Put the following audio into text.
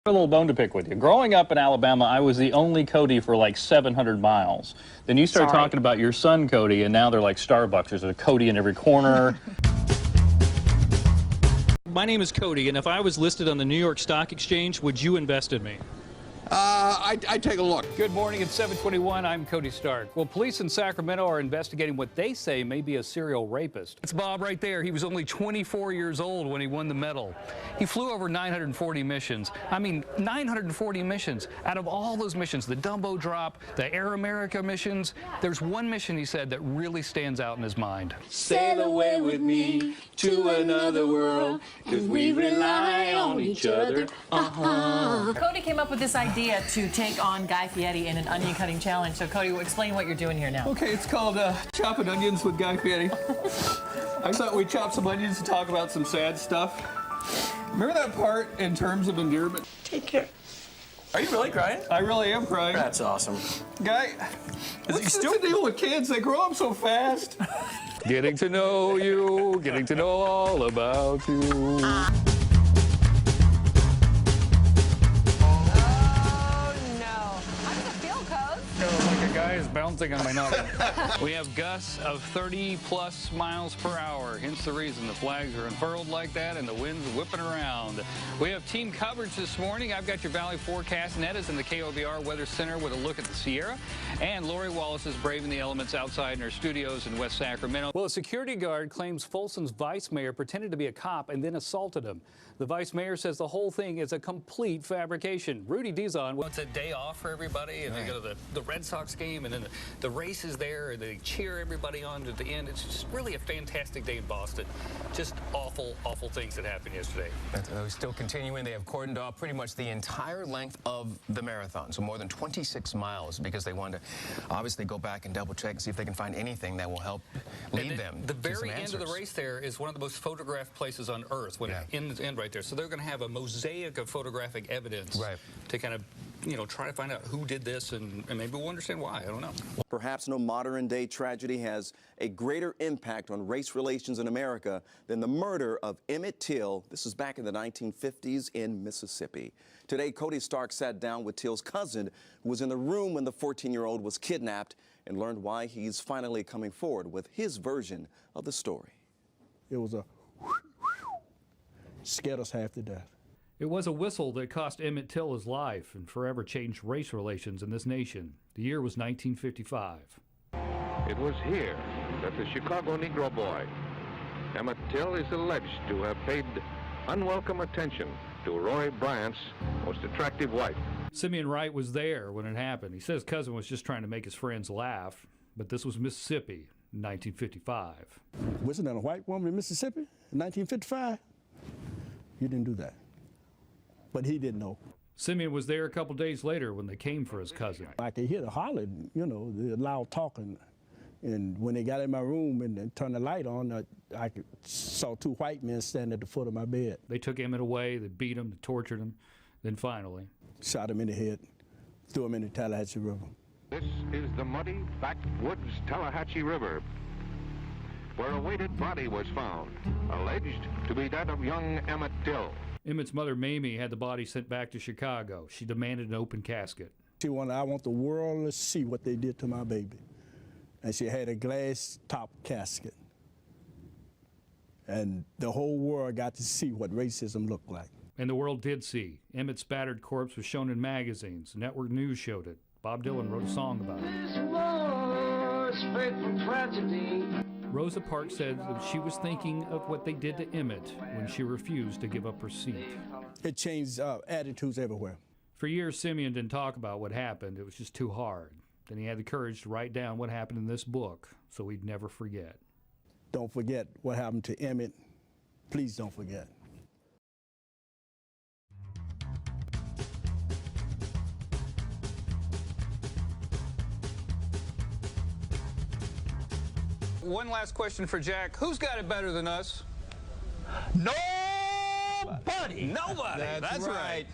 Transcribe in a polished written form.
A little bone to pick with you. Growing up in Alabama, I was the only Cody for like 700 miles. Then you start talking about your son, Cody, and now they're like Starbucks. There's a Cody in every corner. My name is Cody, and if I was listed on the New York Stock Exchange, would you invest in me? I'd take a look. Good morning, it's 7:21. I'm Cody Stark. Well, police in Sacramento are investigating what they say may be a serial rapist. It's Bob right there. He was only 24 years old when he won the medal. He flew over 940 missions. I mean, 940 missions. Out of all those missions, the Dumbo drop, the Air America missions, there's one mission, he said, that really stands out in his mind. Sail away with me to another world, 'cause we rely on each other. Cody came up with this idea to take on Guy Fieri in an onion cutting challenge. So Cody, explain what you're doing here now. Okay, it's called Chopping Onions with Guy Fieri. I thought we'd chop some onions and talk about some sad stuff. Remember that part in terms of endearment? Take care. Are you really crying? I really am crying. That's awesome. Guy, what's the deal with kids? They grow up so fast. Getting to know you, getting to know all about you. Like a guy is bouncing on my noggin. We have gusts of 30+ miles per hour, hence the reason the flags are unfurled like that and the wind's whipping around. We have team coverage this morning. I've got your Valley forecast. Ned is in the KOBR Weather Center with a look at the Sierra, and Lori Wallace is braving the elements outside in her studios in West Sacramento. Well, a security guard claims Folsom's vice mayor pretended to be a cop and then assaulted him. The vice mayor says the whole thing is a complete fabrication. Rudy Dizon. Well, it's a day off for everybody, and they go to the Red Sox game, and then the race is there, and they cheer everybody on to the end. It's just really a fantastic day in Boston. Just awful, awful things that happened yesterday. They're still continuing. They have cordoned off pretty much the entire length of the marathon, so more than 26 miles, because they want to obviously go back and double check and see if they can find anything that will help lead them. The very end of the race there is one of the most photographed places on Earth, in the end right there. So they're going to have a mosaic of photographic evidence to kind of, try to find out who did this, and maybe we'll understand why. I don't know. Perhaps no modern-day tragedy has a greater impact on race relations in America than the murder of Emmett Till. This was back in the 1950s in Mississippi. Today, Cody Stark sat down with Till's cousin, who was in the room when the 14-year-old was kidnapped, and learned why he's finally coming forward with his version of the story. It was a scared us half to death. It was a whistle that cost Emmett Till his life and forever changed race relations in this nation. The year was 1955. It was here that the Chicago Negro boy, Emmett Till, is alleged to have paid unwelcome attention to Roy Bryant's most attractive wife. Simeon Wright was there when it happened. He said his cousin was just trying to make his friends laugh, but this was Mississippi in 1955. Wasn't that a white woman in Mississippi in 1955? You didn't do that. But he didn't know. Simeon was there a couple days later when they came for his cousin. I could hear the hollering, the loud talking. And when they got in my room and turned the light on, I saw two white men standing at the foot of my bed. They took Emmett away, they beat him, they tortured him. Then finally shot him in the head, threw him in the Tallahatchie River. This is the muddy backwoods Tallahatchie River, where a weighted body was found, alleged to be that of young Emmett Till. Emmett's mother, Mamie, had the body sent back to Chicago. She demanded an open casket. She wanted, I want the world to see what they did to my baby. And she had a glass top casket. And the whole world got to see what racism looked like. And the world did see. Emmett's battered corpse was shown in magazines. Network News showed it. Bob Dylan wrote a song about it. Rosa Parks said that she was thinking of what they did to Emmett when she refused to give up her seat. It changed attitudes everywhere. For years, Simeon didn't talk about what happened. It was just too hard. Then he had the courage to write down what happened in this book so he'd never forget. Don't forget what happened to Emmett. Please don't forget. One last question for Jack. Who's got it better than us? Nobody! Nobody! That's right.